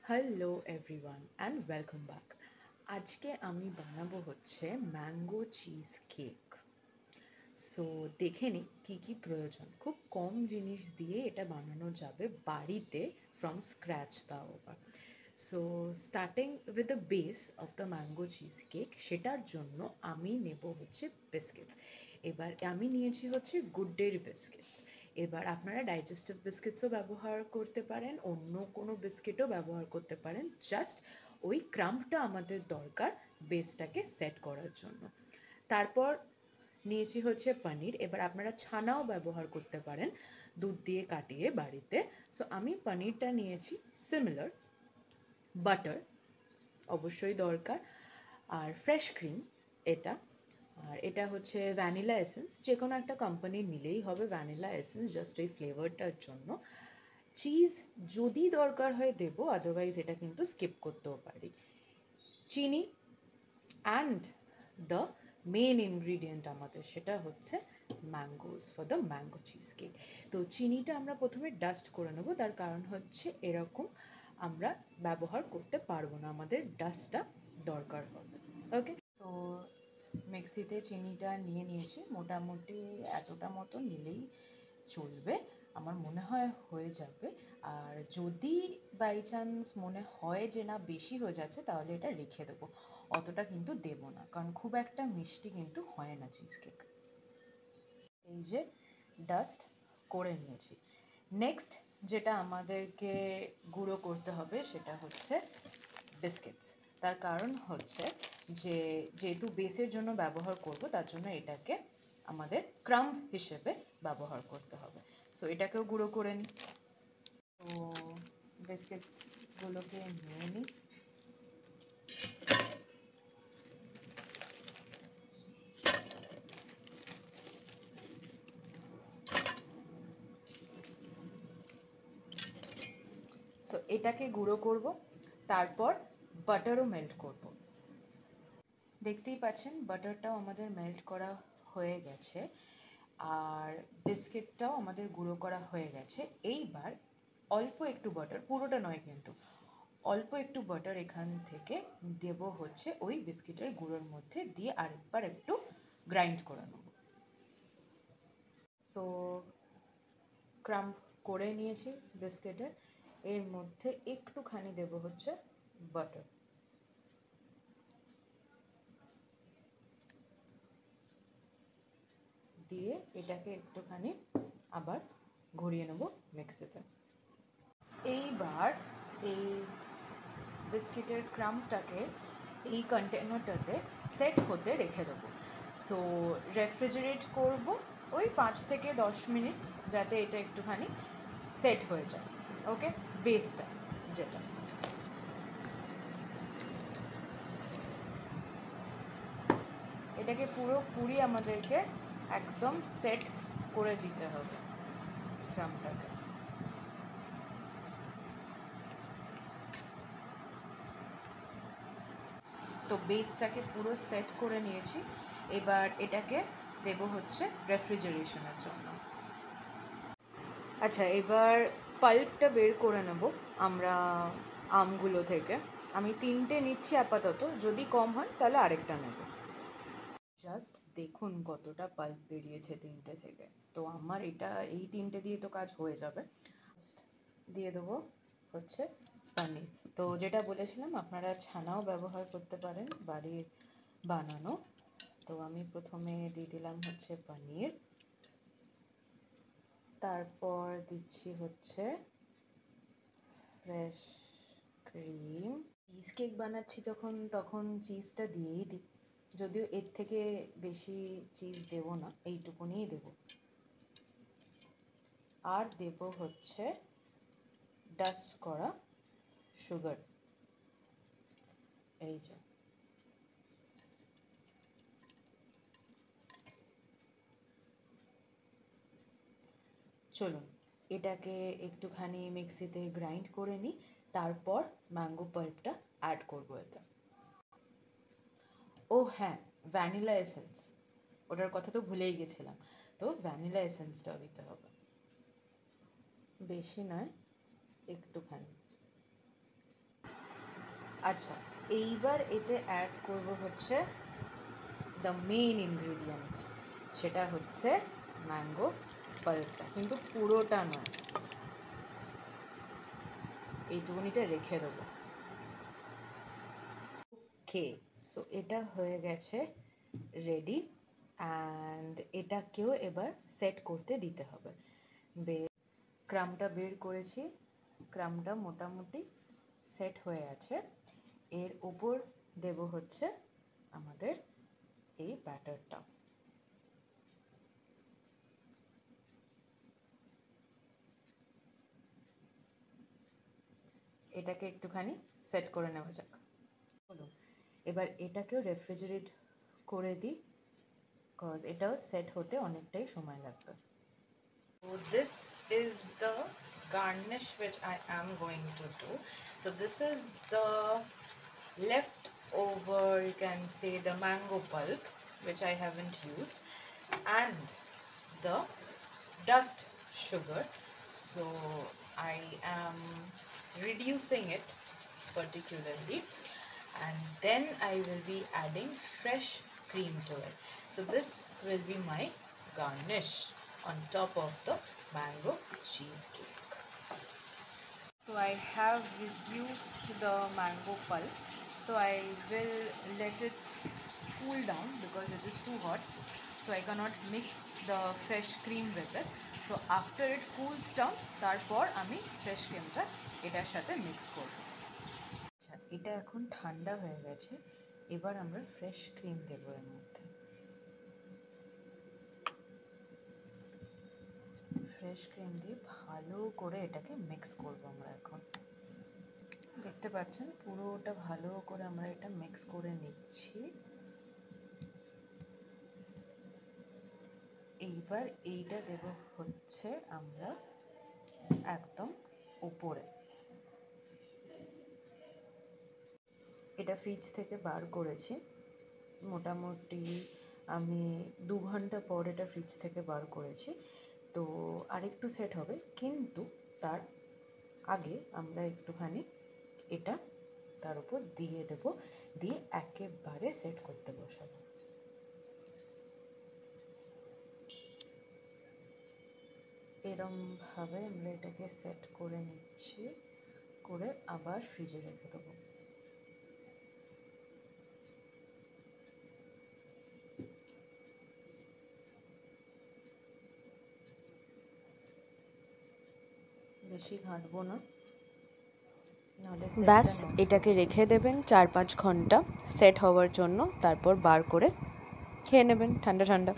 Hello everyone and welcome back. আজকে আমি বানাবো হচ্ছে ম্যাঙ্গো চিজ কেক। সো দেখে নিই কী কী প্রয়োজন। খুব কম জিনিস দিয়ে এটা বানানো যাবে বাড়িতে, ফ্রম স্ক্র্যাচ তাও আবার। So starting with the base of the mango cheese cake, সেটার জন্য আমি নেব হচ্ছে বিস্কিটস। এবার আমি নিয়েছি হচ্ছে গুড ডের বিস্কিটস। এবার আপনারা ডাইজেস্টিভ বিস্কিটসও ব্যবহার করতে পারেন, অন্য কোনো বিস্কিটও ব্যবহার করতে পারেন। জাস্ট ওই ক্রাম্পটা আমাদের দরকার বেসটাকে সেট করার জন্য। তারপর নিয়েছি হচ্ছে পনির। এবার আপনারা ছানাও ব্যবহার করতে পারেন দুধ দিয়ে কাটিয়ে বাড়িতে। সো আমি পনিরটা নিয়েছি। সিমিলার বাটার অবশ্যই দরকার, আর ফ্রেশ ক্রিম এটা। আর এটা হচ্ছে ভ্যানিলা এসেন্স, যে কোনো একটা কোম্পানির নিলেই হবে ভ্যানিলা এসেন্স, জাস্ট এই ফ্লেভারটার জন্য। চিজ যদি দরকার হয় দেবো, আদারওয়াইজ এটা কিন্তু স্কিপ করতেও পারি। চিনি অ্যান্ড দ্য মেন ইনগ্রিডিয়েন্ট আমাদের সেটা হচ্ছে mangoes for the mango cheese cake. তো চিনিটা আমরা প্রথমে ডাস্ট করে নেবো, তার কারণ হচ্ছে এরকম আমরা ব্যবহার করতে পারবো না, আমাদের ডাস্টটা দরকার হবে। ওকে, তো মিক্সিতে চিনিটা নিয়ে নিয়েছি, মোটামুটি এতটা মতো নিলেই চলবে, আমার মনে হয় হয়ে যাবে। আর যদি বাই চান্স মনে হয় যে না বেশি হয়ে যাচ্ছে, তাহলে এটা রেখে দেবো, অতটা কিন্তু দেবো না, কারণ খুব একটা মিষ্টি কিন্তু হয় না চিজ কেক। এই যে ডাস্ট করে নিয়েছি। নেক্সট যেটা আমাদেরকে গুঁড়ো করতে হবে সেটা হচ্ছে বিস্কিটস। তার কারণ হচ্ছে যে যেহেতু বেসের জন্য ব্যবহার করব, তার জন্য এটাকে আমাদের ক্রাম্ব হিসেবে ব্যবহার করতে হবে। সো এটাকেও গুঁড়ো করে নিই। তো বিস্কিটসগুলোকে নিয়ে নিই। সো এটাকে গুঁড়ো করব, তারপর বাটারও মেল্ট করব। দেখতেই পাচ্ছেন বাটারটাও আমাদের মেল্ট করা হয়ে গেছে, আর বিস্কিটটাও আমাদের গুঁড়ো করা হয়ে গেছে। এইবার অল্প একটু বাটার, পুরোটা নয় কিন্তু, অল্প একটু বাটার এখান থেকে দেব হচ্ছে ওই বিস্কিটের গুঁড়োর মধ্যে, দিয়ে আরেকবার একটু গ্রাইন্ড করে নেব। সো ক্রাম্প করে নিয়েছি বিস্কিটের, এর মধ্যে একটুখানি দেব হচ্ছে বাটার। দিয়ে এটাকে একটুখানি আবার ঘুরিয়ে নেব মিক্সিতে। এইবার এই বিস্কিটের ক্রাম্পটাকে এই কন্টেনারটাতে সেট হতে রেখে দেবো। সো রেফ্রিজারেট করব ওই 5 থেকে 10 মিনিট, যাতে এটা একটুখানি সেট হয়ে যায়। ওকে, বেসটা যেটা, এটাকে পুরোপুরি আমাদেরকে একদম সেট করে দিতে হবে ক্রাম্পটাকে। তো বেসটাকে পুরো সেট করে নিয়েছি। এবার এটাকে দেবো হচ্ছে রেফ্রিজারেশনের জন্য। আচ্ছা, এবার পাল্পটা বের করে নেব আমরা আমগুলো থেকে। আমি 3টে নিচ্ছি আপাতত, যদি কম হয় তাহলে আরেকটা নেব। জাস্ট দেখুন কতটা পাল্প বেরিয়েছে 3টে থেকে। তো আমার এটা এই 3টে দিয়ে তো কাজ হয়ে যাবে। দিয়ে দেবো হচ্ছে পনির। তো যেটা বলেছিলাম, আপনারা ছানাও ব্যবহার করতে পারেন বাড়ির বানানো। তো আমি প্রথমে দিয়ে দিলাম হচ্ছে পনির, তারপর দিচ্ছি হচ্ছে ফ্রেশ ক্রিম। চিজ কেক বানাচ্ছি যখন, তখন চিজটা দিয়েই দিই, যদিও এর থেকে বেশি চিজ দেবো না, এইটুকুনিই দেবো। আর দেবো হচ্ছে ডাস্ট করা সুগার। এই যে চলুন এটাকে একটুখানি মিক্সিতে গ্রাইন্ড করে নিই, তারপর ম্যাঙ্গো পাল্পটা অ্যাড করবো এতে। ও হ্যাঁ, ভ্যানিলা এসেন্স, ওটার কথা তো ভুলেই গেছিলাম। তো ভ্যানিলা এসেন্সটাও দিতে হবে, বেশি নয়, একটুখানি। আচ্ছা, এইবার এতে অ্যাড করব হচ্ছে দ্য মেইন ইনগ্রেডিয়েন্ট, সেটা হচ্ছে ম্যাঙ্গো পাল্পটা, কিন্তু পুরোটা নয়, এইটুকুনিটা রেখে দেবো। ওকে, সো এটা হয়ে গেছে রেডি, অ্যান্ড এটাকেও এবার সেট করতে দিতে হবে। ক্রামটা বের করেছি, ক্রামটা মোটামুটি সেট হয়ে আছে। এর উপর দেব হচ্ছে আমাদের এই ব্যাটারটা। এটাকে একটুখানি সেট করে নেওয়া যাক। হলো, এবার এটাকেও রেফ্রিজারেট করে দিই, বিকজ এটাও সেট হতে অনেকটাই সময় লাগবে। So this is the garnish which I am going to do. So this is the leftover, you can say, the mango pulp which I haven't used, and the dust sugar. So I am reducing it particularly, and then I will be adding fresh cream to it. So this will be my garnish on top of the mango cheesecake. So I have reduced the mango pulp, so I will let it cool down because it is too hot, so I cannot mix the fresh cream with it. So after it cools down, তারপর আমি fresh creamটা এটার সাথে mix করব। আচ্ছা, এটা এখন ঠান্ডা হয়ে গেছে, এবার আমরা ফ্রেশ ক্রিম দেব এর মধ্যে। ফ্রেশ ক্রিম দিয়ে ভালো করে এটাকে মিক্স করব আমরা এখন। দেখতে পাচ্ছেন পুরোটা ভালো করে আমরা এটা মিক্স করে নিচ্ছি। এইবার এইটা দেব হচ্ছে আমরা একদম উপরে। এটা ফ্রিজ থেকে বার করেছি, মোটামুটি আমি 2 ঘন্টা পর এটা ফ্রিজ থেকে বার করেছি, তো আরেকটু সেট হবে, কিন্তু তার আগে আমরা একটুখানি এটা তার উপর দিয়ে দেব, দিয়ে একেবারে সেট করতে বসাবো। এরমভাবে আমরা এটাকে সেট করে নিচ্ছি, করে আবার ফ্রিজে রেখে দেবো। বেশি ঘাঁটবো না, ব্যাস এটাকে রেখে দেবেন 4-5 ঘন্টা সেট হওয়ার জন্য, তারপর বার করে খেয়ে নেবেন ঠান্ডা ঠান্ডা।